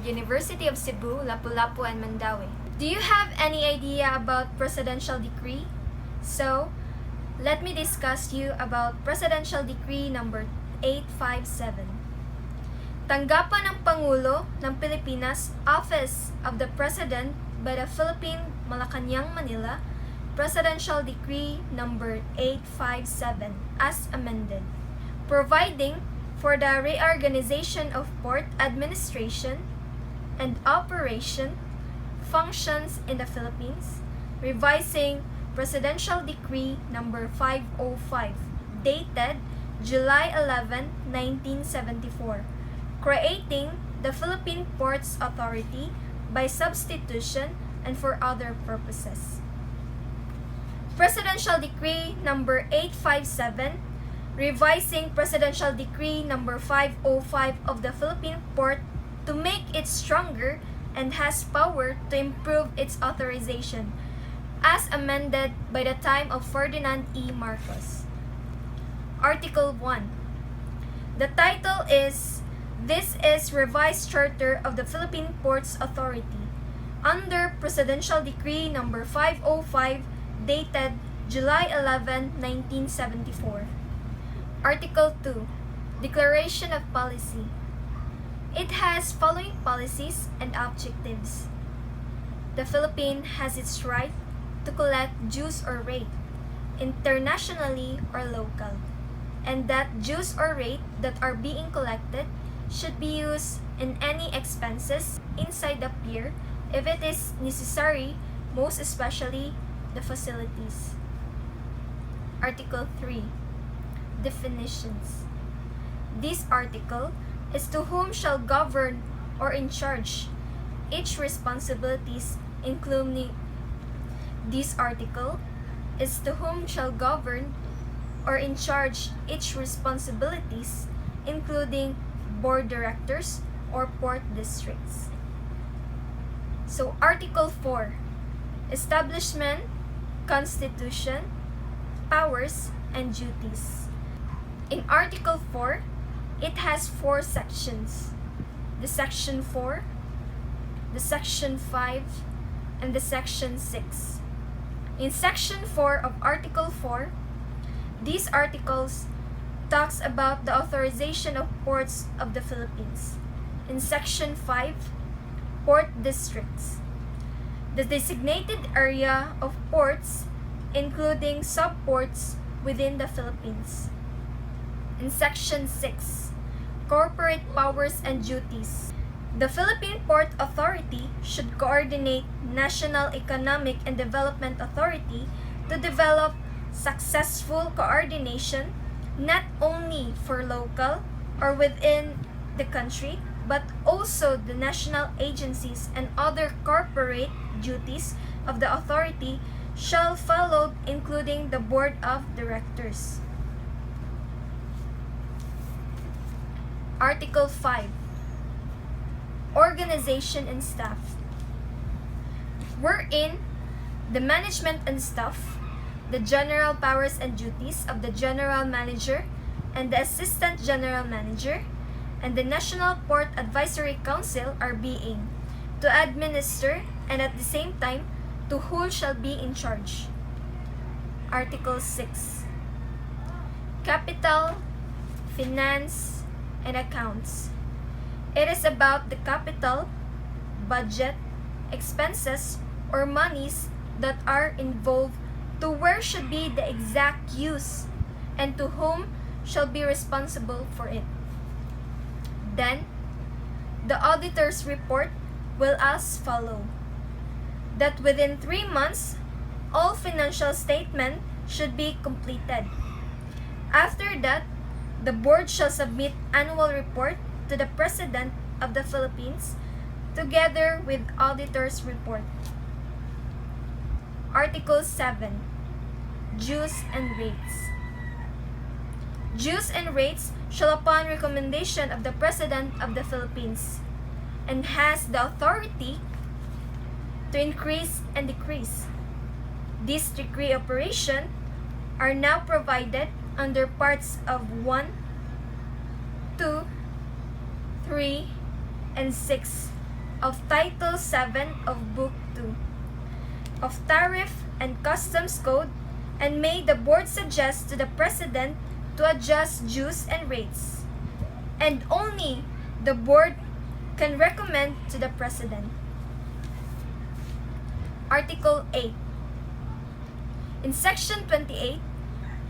University of Cebu, Lapu-Lapu, and Mandaue. Do you have any idea about Presidential Decree? So, let me discuss you about Presidential Decree number 857. Tanggapan ng Pangulo ng Pilipinas, Office of the President by the Philippine Malacanang, Manila, Presidential Decree number 857 as amended, providing for the reorganization of port administration and operation functions in the Philippines, revising Presidential Decree number 505 dated July 11, 1974, creating the Philippine Ports Authority by substitution and for other purposes. Presidential Decree number 857, revising Presidential Decree number 505 of the Philippine Port to make it stronger and has power to improve its authorization, as amended by the time of Ferdinand E. Marcos. Article 1. The title is This is Revised Charter of the Philippine Ports Authority under Presidential Decree number 505 dated July 11, 1974. Article 2. Declaration of Policy. It has following policies and objectives. The Philippines has its right to collect dues or rate, internationally or local, and that dues or rate that are being collected should be used in any expenses inside the pier if it is necessary, most especially the facilities. Article 3. Definitions. This article is to whom shall govern or in charge each responsibilities including this article is to whom shall govern or in charge each responsibilities including board directors or port districts. So Article 4. Establishment, Constitution, Powers, and Duties. In Article 4, it has 4 sections. The Section 4, the Section 5, and the Section 6. In Section 4 of Article 4, these articles talks about the authorization of ports of the Philippines. In Section 5, port districts. The designated area of ports, including subports within the Philippines. In Section 6, corporate powers and duties. The Philippine Port Authority should coordinate National Economic and Development Authority to develop successful coordination not only for local or within the country, but also the national agencies and other corporate duties of the authority shall follow, including the Board of Directors. Article 5. Organization and Staff. Wherein the management and staff, the general powers and duties of the General Manager and the Assistant General Manager, and the National Port Advisory Council are being to administer and at the same time to who shall be in charge. Article 6. Capital, Finance, and Accounts. It is about the capital, budget, expenses, or monies that are involved to where should be the exact use and to whom shall be responsible for it. Then, the auditor's report will as follow. That within 3 months, all financial statements should be completed. After that, the board shall submit annual report to the President of the Philippines together with auditor's report. Article 7. Dues and rates. Dues and rates shall upon recommendation of the President of the Philippines and has the authority to increase and decrease. This decree operation are now provided under parts of 1, 2, 3, and 6 of Title 7 of Book 2 of Tariff and Customs Code, and may the Board suggest to the President to adjust dues and rates, and only the Board can recommend to the President. Article 8. In Section 28,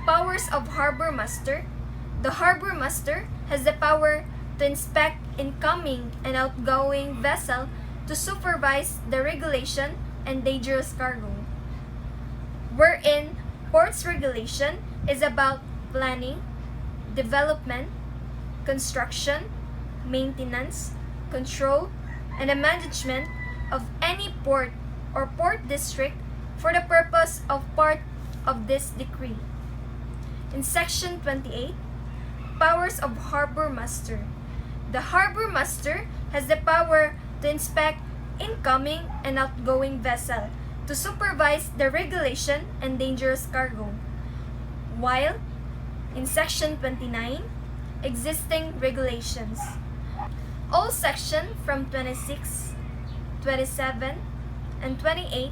Powers of Harbor Master, the Harbor Master has the power to inspect incoming and outgoing vessel, to supervise the regulation and dangerous cargo, wherein ports regulation is about planning, development, construction, maintenance, control, and the management of any port or port district for the purpose of part of this decree. In Section 28, Powers of Harbor Master, the Harbor Master has the power to inspect incoming and outgoing vessel, to supervise the regulation and dangerous cargo, while in Section 29, existing regulations. All sections from 26, 27, and 28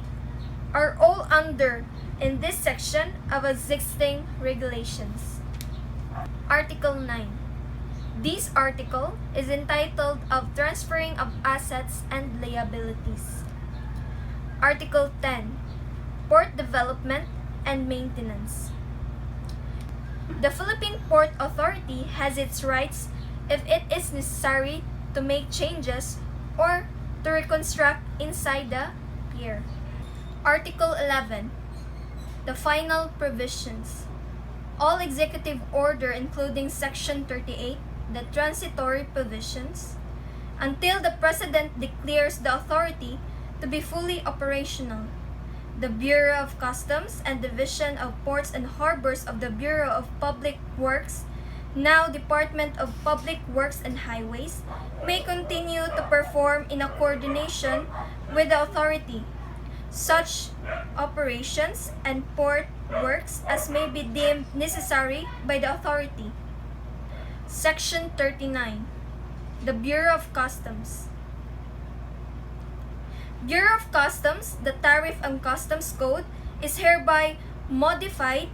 are all under in this section of existing regulations. Article 9. This article is entitled of transferring of assets and liabilities. Article 10. Port development and maintenance. The Philippine Port Authority has its rights if it is necessary to make changes or to reconstruct inside the pier. Article 11. The final provisions. All executive order including Section 38, the transitory provisions, until the President declares the authority to be fully operational. The Bureau of Customs and Division of Ports and Harbors of the Bureau of Public Works, now Department of Public Works and Highways, may continue to perform in a coordination with the authority such operations and port works as may be deemed necessary by the authority. Section 39. The Bureau of Customs. Bureau of Customs, the Tariff and Customs Code is hereby modified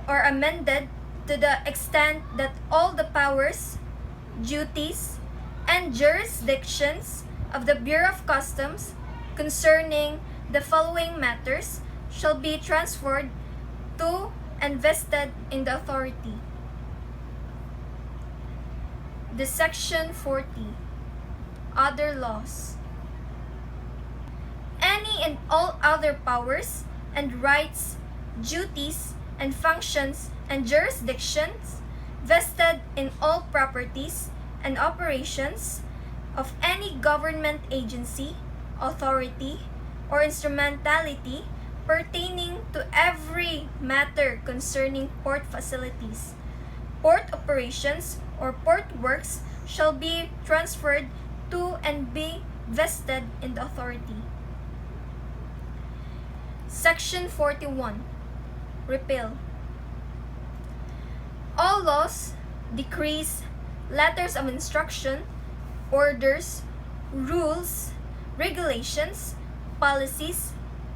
or amended to the extent that all the powers, duties, and jurisdictions of the Bureau of Customs concerning the following matters shall be transferred to and vested in the authority. The Section 40. Other laws. Any and all other powers and rights, duties, and functions and jurisdictions vested in all properties and operations of any government agency, authority, or instrumentality pertaining to every matter concerning port facilities, port operations, or port works shall be transferred to and be vested in the authority. Section 41. Repeal. All laws, decrees, letters of instruction, orders, rules, regulations, policies,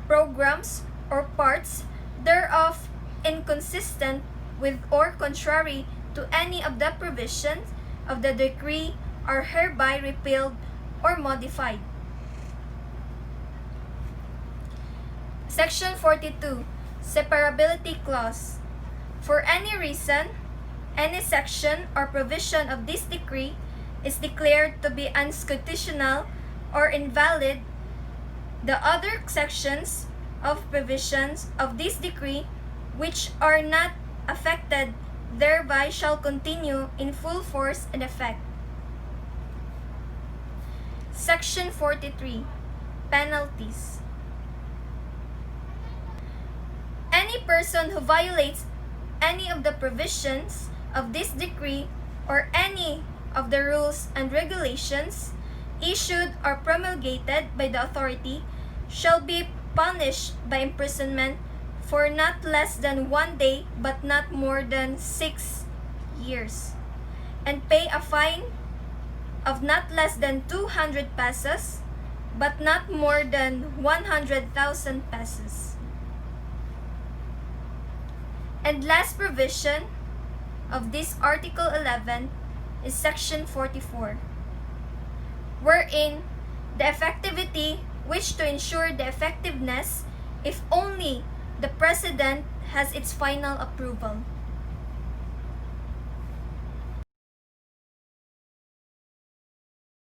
programs, or parts thereof inconsistent with or contrary to any of the provisions of the decree are hereby repealed or modified. Section 42. Separability Clause. For any reason, any section or provision of this decree is declared to be unconstitutional or invalid, the other sections of provisions of this decree which are not affected thereby shall continue in full force and effect. Section 43. Penalties. Any person who violates any of the provisions of this decree or any of the rules and regulations issued or promulgated by the authority shall be punished by imprisonment for not less than 1 day but not more than 6 years, and pay a fine of not less than 200 pesos, but not more than 100,000 pesos. And last provision of this Article 11 is Section 44, wherein the effectivity which to ensure the effectiveness if only the President has its final approval.